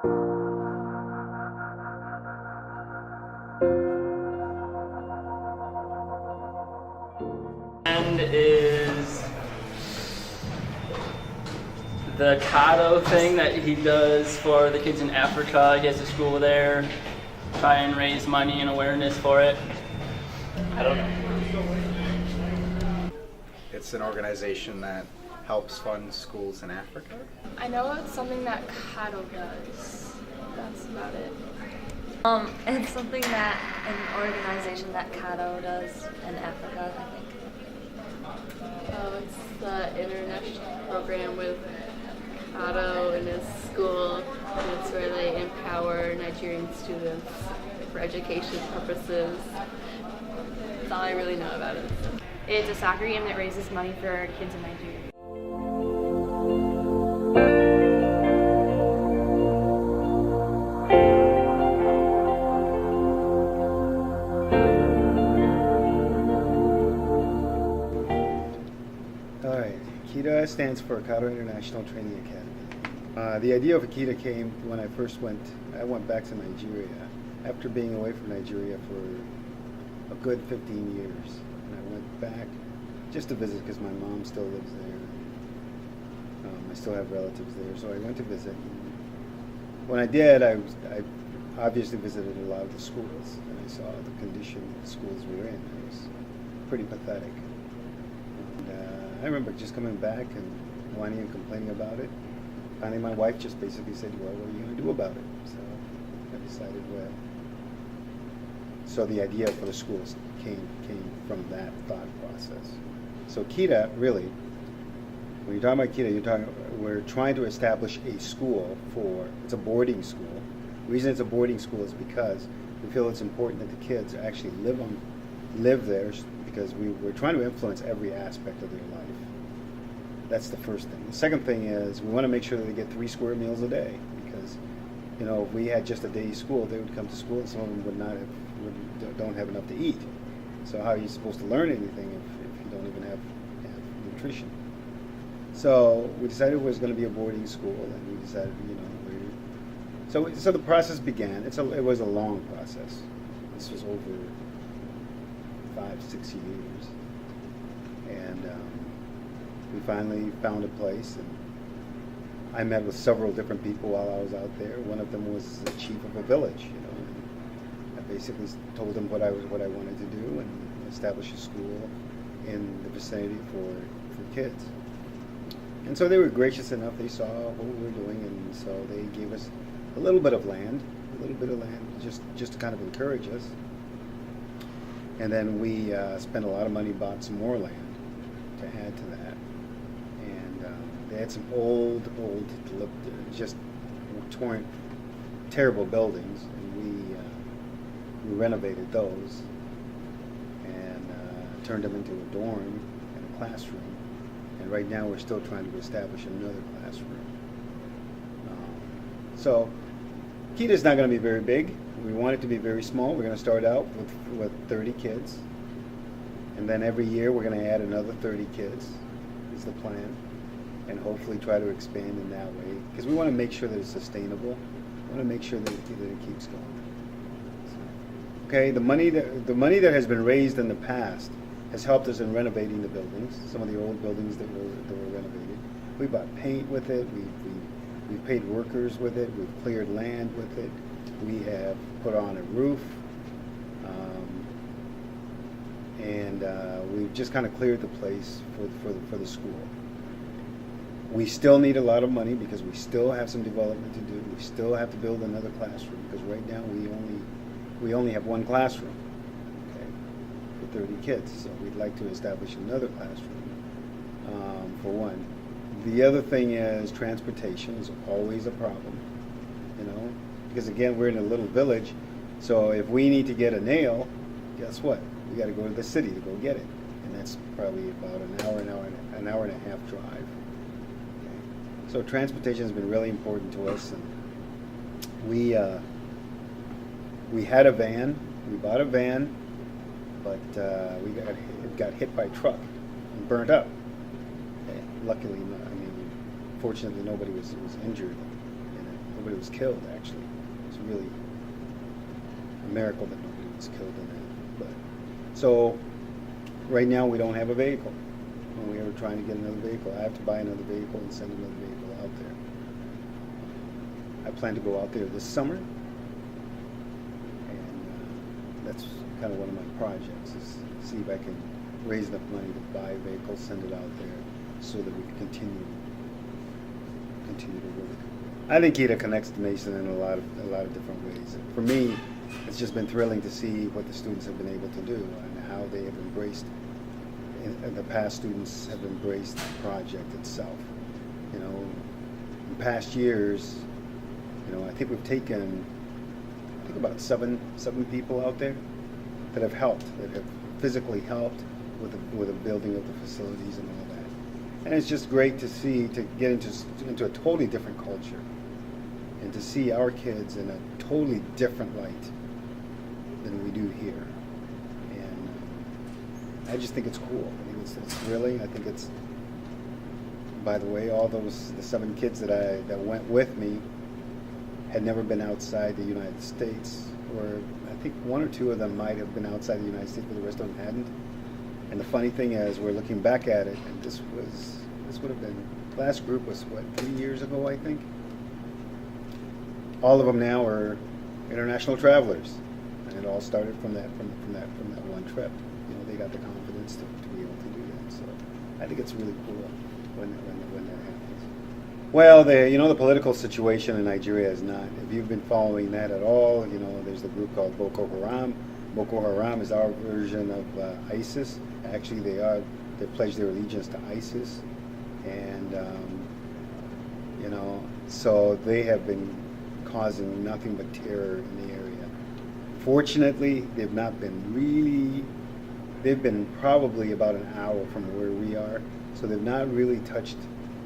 And is the Kado thing that he does for the kids in Africa. He has a school there, try and raise money and awareness for it. I don't know. It's an organization that helps fund schools in Africa. I know it's something that Kado does. That's about it. It's something that an organization that Kado does in Africa, I think. Oh, it's the international program with Kado in his school. And it's where they empower Nigerian students for education purposes. That's all I really know about it. It's a soccer game that raises money for kids in Nigeria. All right, KITA stands for Kado International Training Academy. The idea of KITA came when I went back to Nigeria after being away from Nigeria for a good 15 years. And I went back just to visit because my mom still lives there. I still have relatives there, so I went to visit. When I did, I obviously visited a lot of the schools, and I saw the condition the schools were in. It was pretty pathetic. And I remember just coming back and whining and complaining about it. Finally, my wife just basically said, well, what are you going to do about it? So I decided, well, so the idea for the schools came from that thought process. So KITA, really, when you're talking about KITA, we're trying to establish a school it's a boarding school. The reason it's a boarding school is because we feel it's important that the kids actually live there, because we're trying to influence every aspect of their life. That's the first thing. The second thing is we want to make sure that they get 3 square meals a day, because if we had just a day school, they would come to school and some of them don't have enough to eat. So how are you supposed to learn anything if you don't even have nutrition? So we decided it was going to be a boarding school, and we decided, so the process began. It was a long process. This was over 5-6 years, and we finally found a place. And I met with several different people while I was out there. One of them was the chief of a village, and I basically told him what I wanted to do, and establish a school in the vicinity for kids. And so they were gracious enough. They saw what we were doing, and so they gave us a little bit of land, just to kind of encourage us. And then we spent a lot of money, bought some more land to add to that. And they had some old, just torn, terrible buildings, and we renovated those and turned them into a dorm and a classroom. And right now we're still trying to establish another classroom. So KITA is not going to be very big. We want it to be very small. We're going to start out with 30 kids. And then every year we're going to add another 30 kids is the plan. And hopefully try to expand in that way. Because we want to make sure that it's sustainable. We want to make sure that it keeps going. Okay, the money that has been raised in the past has helped us in renovating the buildings, some of the old buildings that were renovated. We bought paint with it. We've paid workers with it. We've cleared land with it. We have put on a roof, and we've just kind of cleared the place for the school. We still need a lot of money because we still have some development to do. We still have to build another classroom because right now we only have one classroom, okay, for 30 kids. So we'd like to establish another classroom for one. The other thing is transportation is always a problem, because again, we're in a little village, so if we need to get a nail, guess what? We got to go to the city to go get it, and that's probably about an hour and a half drive. Okay. So transportation has been really important to us, and we had a van. We bought a van, but it got hit by a truck and burnt up. Luckily, fortunately, nobody was injured in it. Nobody was killed, actually. It was really a miracle that nobody was killed in that. But so right now we don't have a vehicle. And we are trying to get another vehicle. I have to buy another vehicle and send another vehicle out there. I plan to go out there this summer, and that's kind of one of my projects, is see if I can raise enough money to buy a vehicle, send it out there, so that we can continue to work. I think KETA connects to Mason in a lot of different ways. For me, it's just been thrilling to see what the students have been able to do and how they have embraced. And the past students have embraced the project itself. You know, in past years, you know, I think we've taken, about seven people out there that have helped, that have physically helped with the building of the facilities and all that. And it's just great to see, to get into a totally different culture, and to see our kids in a totally different light than we do here. And I just think it's cool. I think it's thrilling. I think it's, by the way, the 7 kids that went with me had never been outside the United States, or I think 1 or 2 of them might have been outside the United States, but the rest of them hadn't. And the funny thing is, we're looking back at it, and this would have been, last group was what, 3 years ago, I think. All of them now are international travelers, and it all started from that one trip. You know, they got the confidence to be able to do that. So I think it's really cool when that happens. Well, the political situation in Nigeria is not. If you've been following that at all, you know, there's the group called Boko Haram. Boko Haram is our version of ISIS. Actually, they pledged their allegiance to ISIS, and you know, so they have been causing nothing but terror in the area. Fortunately, they've been probably about an hour from where we are, so they've not really touched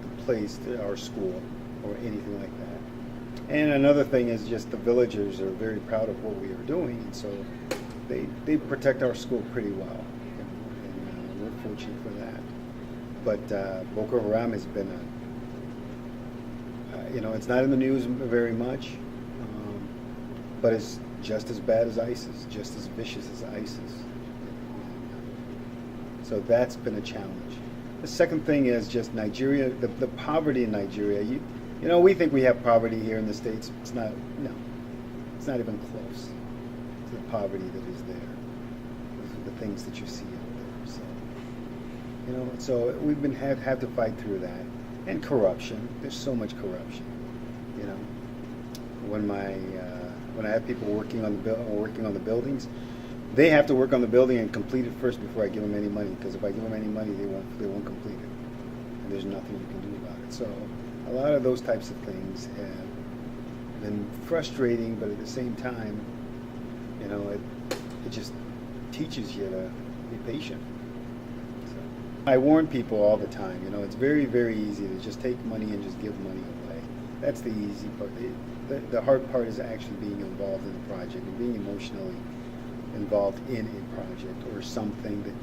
the place, our school, or anything like that. And another thing is just the villagers are very proud of what we are doing, and so they protect our school pretty well, and we're fortunate for that. But Boko Haram has been you know, it's not in the news very much, but it's just as bad as ISIS, just as vicious as ISIS. So that's been a challenge. The second thing is just Nigeria, the poverty in Nigeria. You know, we think we have poverty here in the States. It's not even close to the poverty that is there, the things that you see out there. So, you know, so we've been have to fight through that. And corruption. There's so much corruption. You know, when I have people working on the buildings, they have to work on the building and complete it first before I give them any money. Because if I give them any money, they won't complete it, and there's nothing you can do about it. So a lot of those types of things have been frustrating, but at the same time, you know, it just teaches you to be patient. I warn people all the time, you know, it's very, very easy to just take money and just give money away. That's the easy part. The hard part is actually being involved in the project and being emotionally involved in a project or something that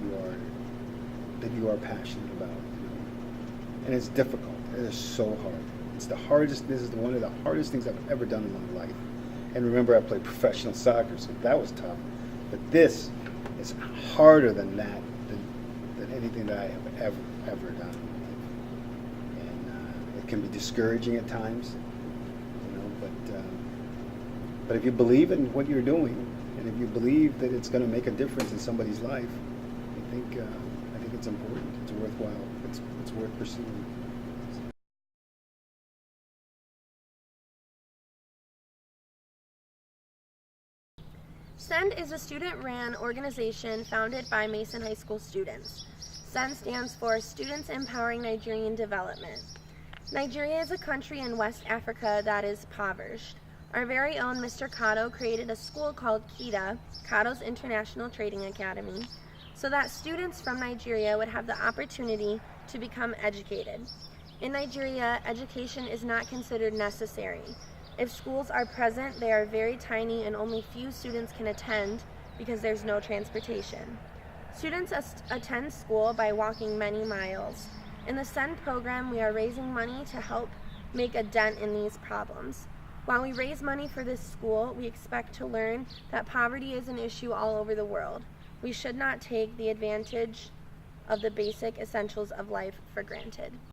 you are passionate about. You know? And it's difficult. It is so hard. This is one of the hardest things I've ever done in my life. And remember, I played professional soccer, so that was tough. But this is harder than that. Anything that I have ever done, and it can be discouraging at times, you know. But if you believe in what you're doing, and if you believe that it's going to make a difference in somebody's life, I think it's important. It's worthwhile. It's worth pursuing. SEND is a student-ran organization founded by Mason High School students. SEND stands for Students Empowering Nigerian Development. Nigeria is a country in West Africa that is impoverished. Our very own Mr. Kato created a school called KETA, Kato's International Trading Academy, so that students from Nigeria would have the opportunity to become educated. In Nigeria, education is not considered necessary. If schools are present, they are very tiny and only few students can attend because there's no transportation. Students attend school by walking many miles. In the SEND program, we are raising money to help make a dent in these problems. While we raise money for this school, we expect to learn that poverty is an issue all over the world. We should not take the advantage of the basic essentials of life for granted.